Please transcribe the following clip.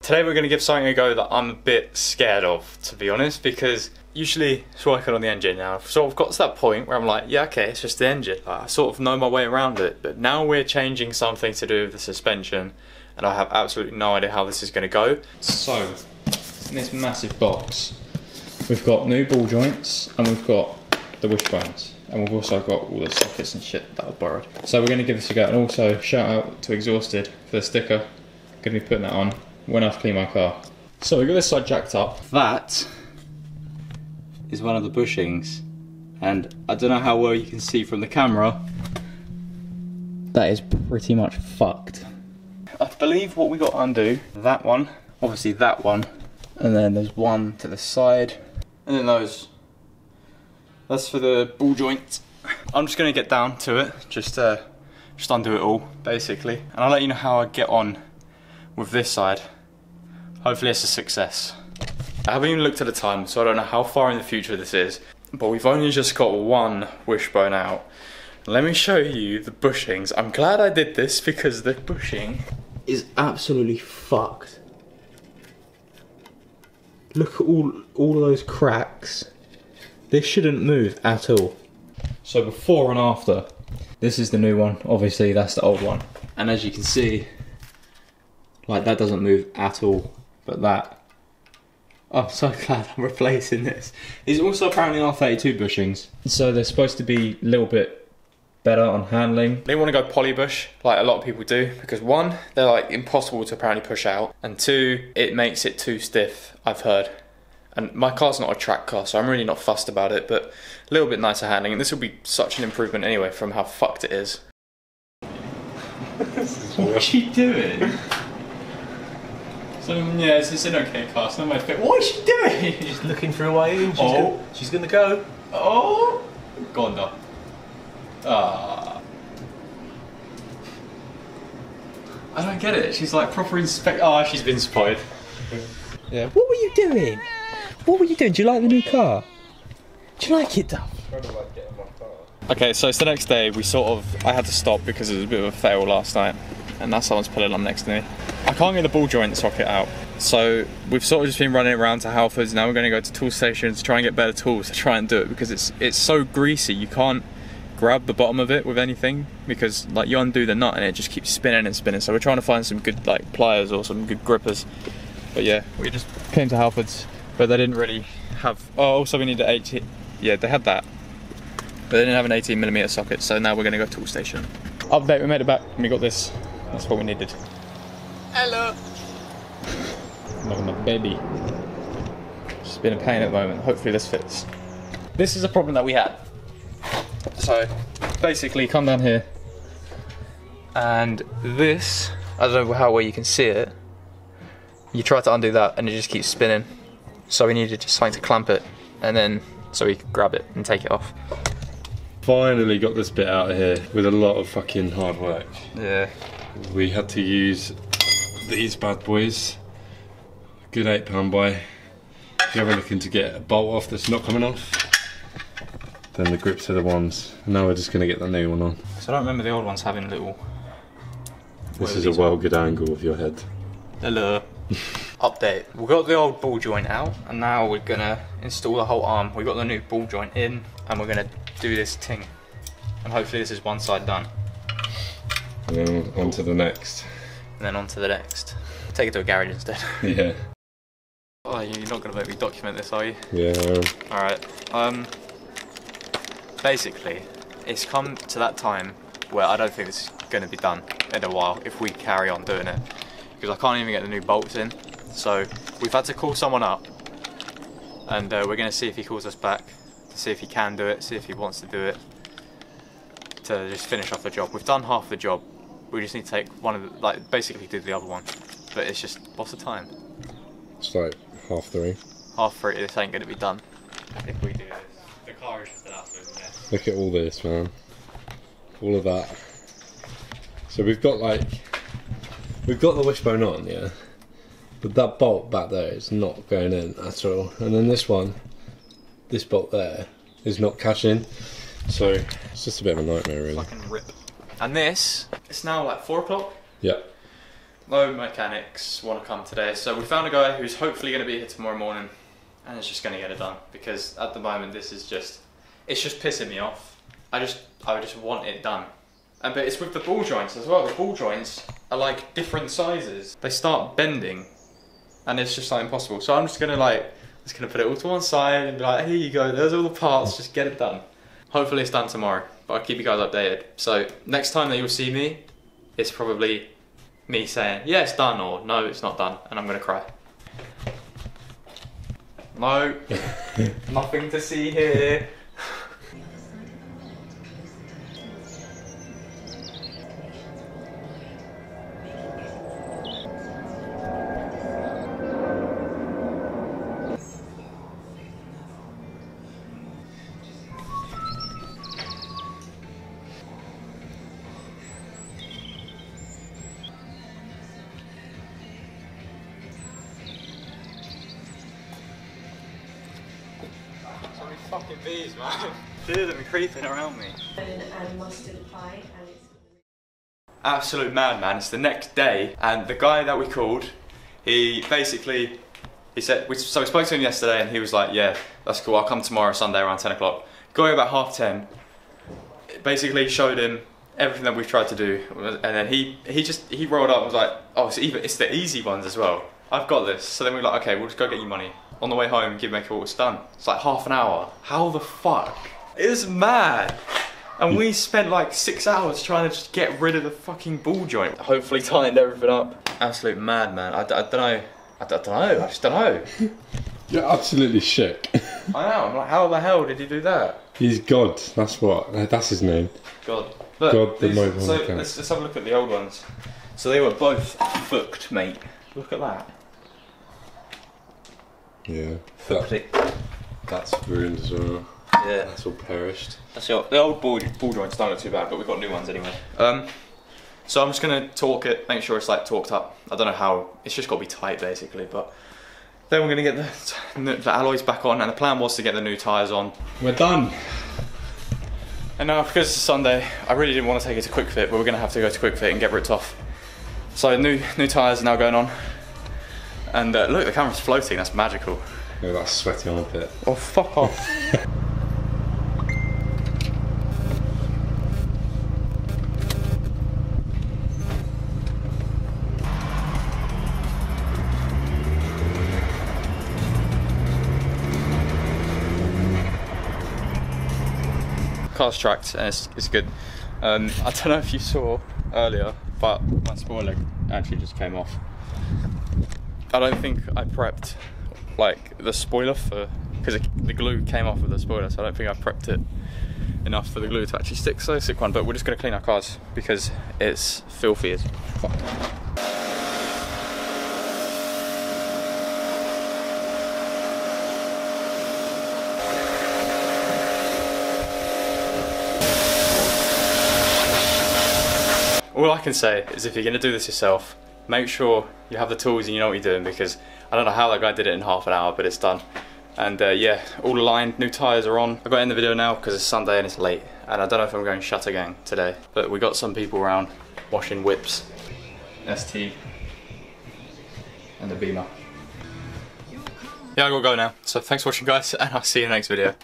Today we're going to give something a go that I'm a bit scared of, to be honest, because usually it's working on the engine now. I've sort of got to that point where I'm like, yeah, okay, it's just the engine. Like, I sort of know my way around it, but now we're changing something to do with the suspension, and I have absolutely no idea how this is going to go. So, in this massive box, we've got new ball joints, and we've got the wishbones, and we've also got all the sockets and shit that I borrowed. So we're going to give this a go, and also shout out to Exhausted for the sticker. Going to be putting that on when I clean my car. So we've got this side jacked up. That is one of the bushings, and I don't know how well you can see from the camera. That is pretty much fucked. I believe what we got to undo, that one, obviously that one, and then there's one to the side, and then those. That's for the ball joint. I'm just going to get down to it, just undo it all, basically, and I'll let you know how I get on with this side. Hopefully it's a success. I haven't even looked at the time, so I don't know how far in the future this is, but we've only just got one wishbone out. Let me show you the bushings. I'm glad I did this because the bushing is absolutely fucked. Look at all of those cracks. This shouldn't move at all. So before and after, this is the new one. Obviously that's the old one. And as you can see, like that doesn't move at all, but that, oh, I'm so glad I'm replacing this. These also apparently are 32 bushings. So they're supposed to be a little bit better on handling. They want to go poly bush, like a lot of people do, because one, they're like impossible to apparently push out, and two, it makes it too stiff, I've heard. And my car's not a track car, so I'm really not fussed about it, but a little bit nicer handling, and this will be such an improvement anyway from how fucked it is. What are you doing? So, yeah, it's an okay car, it's not my fit. What is she doing? She's looking for a way in. She's gonna go. Oh! Gone though. Ah. I don't get it. She's like proper inspect. Oh, she's been spotted. Yeah. What were you doing? What were you doing? Do you like the new car? Do you like it, Duff? Okay, so it's the next day. I had to stop because it was a bit of a fail last night, and now someone's pulling up next to me. I can't get the ball joint socket out, so we've sort of just been running around to Halfords. Now we're going to go to tool stations to try and get better tools to try and do it, because it's so greasy you can't grab the bottom of it with anything, because like you undo the nut and it just keeps spinning and spinning. So we're trying to find some good like pliers or some good grippers. But yeah, we just came to Halfords, but they didn't really have. Oh, also we needed 18. Yeah, they had that, but they didn't have an 18mm socket. So now we're going to go to tool station. Update: we made it back and we got this. That's what we needed. Hello. Loving my baby. She's been a pain at the moment. Hopefully this fits. This is a problem that we had. So basically, come down here, and this, I don't know how well you can see it. You try to undo that and it just keeps spinning. So we needed just something to clamp it, and then so we could grab it and take it off. Finally got this bit out of here with a lot of fucking hard work. Yeah. We had to use these bad boys. Good £8 buy. If you're ever looking to get a bolt off that's not coming off, then the grips are the ones. Now we're just going to get the new one on. So I don't remember the old ones having little... This is a well good angle of your head. Hello. Update. We got the old ball joint out, and now we're going to install the whole arm. We got the new ball joint in, and we're going to do this ting. And hopefully this is one side done. And then on to the next. And then on to the next. Take it to a garage instead. Yeah. Oh, you're not going to make me document this, are you? Yeah. Alright. Basically, it's come to that time where I don't think this is going to be done in a while if we carry on doing it. Because I can't even get the new bolts in. So we've had to call someone up, and we're going to see if he calls us back to see if he can do it, see if he wants to do it, to just finish off the job. We've done half the job. We just need to take one of the, like, basically do the other one. But it's just, what's the time? It's like 3:30. 3:30. This ain't going to be done if we do this. The car is just an absolute mess. Look at all this, man. All of that. So we've got the wishbone on, yeah, but that bolt back there is not going in at all. And then this one, this bolt there, is not catching. So it's just a bit of a nightmare, really. Fucking rip. And this, it's now like 4 o'clock. Yeah. no mechanics want to come today, so we found a guy who's hopefully going to be here tomorrow morning, and is just going to get it done, because at the moment this is just, it's just pissing me off. I just want it done. But it's with the ball joints as well. The ball joints are like different sizes. They start bending, and it's just like impossible. So I'm just gonna put it all to one side and be like, here you go, there's all the parts, just get it done. Hopefully it's done tomorrow, but I'll keep you guys updated. So next time that you'll see me, it's probably me saying, yeah, it's done, or no, it's not done, and I'm gonna cry. No, nothing to see here. Fucking bees, man. Hear them creeping around me. And mustard pie, and it's absolute madman. It's the next day, and the guy that we called, he said, so we spoke to him yesterday, and he was like, yeah, that's cool, I'll come tomorrow Sunday around 10 o'clock. Got here about 10:30. Basically showed him everything that we've tried to do, and then he rolled up and was like, oh, it's the easy ones as well. I've got this. So then we were like, okay, we'll just go get you money. On the way home, make sure it's done. It's like half an hour. How the fuck? It was mad. And we spent like 6 hours trying to just get rid of the fucking ball joint. Hopefully tightened everything up. Absolute madman. I don't know. I just don't know. You're absolutely shook. I know. I'm like, how the hell did he do that? He's God. That's what. That's his name. God. Look, God, the mobile so mechanic. let's have a look at the old ones. So they were both fucked, mate. Look at that. Yeah. That's ruined as well. Yeah. That's all perished. That's the old ball joints don't look too bad, but we've got new ones anyway. So I'm just gonna torque it, make sure it's like torqued up. I don't know how, it's just gotta be tight basically, but then we're gonna get the alloys back on, and the plan was to get the new tyres on. We're done. And now, because it's a Sunday, I really didn't want to take it to Quick Fit, but we're gonna have to go to Quick Fit and get ripped off. So new tyres are now going on. And look, the camera's floating, that's magical. Yeah, that's sweaty armpit. Oh, fuck off. Car's tracked and it's good. I don't know if you saw earlier, but my spoiler actually just came off. I don't think I prepped like the spoiler because the glue came off of the spoiler, so I don't think I prepped it enough for the glue to actually stick. So it's a sick one, but we're just going to clean our cars because it's filthy as fuck. All I can say is if you're going to do this yourself, make sure you have the tools and you know what you're doing, because I don't know how that guy did it in half an hour, but it's done. And yeah, all aligned, new tyres are on. I've got to end the video now because it's Sunday and it's late, and I don't know if I'm going shutter gang today, but we got some people around washing whips, ST, and the Beamer. Yeah, I gotta go now. So thanks for watching guys, and I'll see you in the next video.